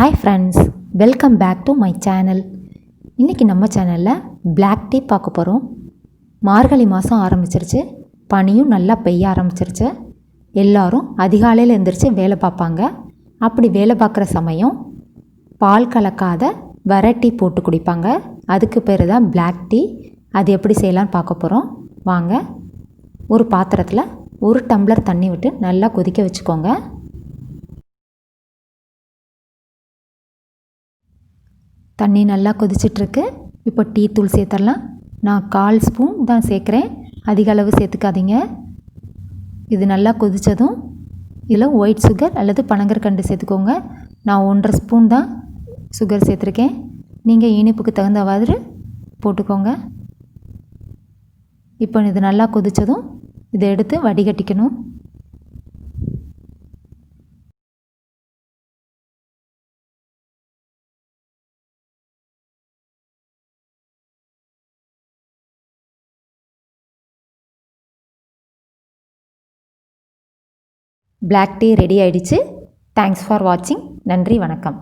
Hi friends, welcome back to my channel. இன்றைக்கி நம்ம சேனலில் பிளாக் டீ பார்க்க போகிறோம். மார்கழி மாதம் ஆரம்பிச்சிருச்சு, பனியும் நல்லா பெய்ய ஆரம்பிச்சிருச்சு. எல்லோரும் அதிகாலையில் எழுந்திரிச்சு வேலை பார்ப்பாங்க. அப்படி வேலை பார்க்குற சமயம் பால் கலக்காத வர டீ போட்டு குடிப்பாங்க. அதுக்கு பேர் தான் பிளாக் டீ. அது எப்படி செய்யலான்னு பார்க்க போகிறோம். வாங்க. ஒரு பாத்திரத்தில் 1 டம்ளர் தண்ணி விட்டு நல்லா கொதிக்க வச்சுக்கோங்க. தண்ணி நல்லா கொதிச்சிட்ருக்கு. இப்போ டீ தூள் சேர்த்துடலாம். நான் 1/4 ஸ்பூன் தான் சேர்க்குறேன், அதிக அளவு சேர்த்துக்காதீங்க. இது நல்லா கொதித்ததும் இதில் ஒயிட் சுகர் அல்லது பனங்கற்கண்டு சேர்த்துக்கோங்க. நான் 1.5 ஸ்பூன் தான் சுகர் சேர்த்துருக்கேன். நீங்கள் இனிப்புக்கு தகுந்தவாறு போட்டுக்கோங்க. இப்போ இது நல்லா கொதித்ததும் இதை எடுத்து வடிகட்டிக்கணும். பிளாக் டீ ரெடி ஆயிடுச்சு. தேங்க்ஸ் ஃபார் வாட்சிங். நன்றி, வணக்கம்.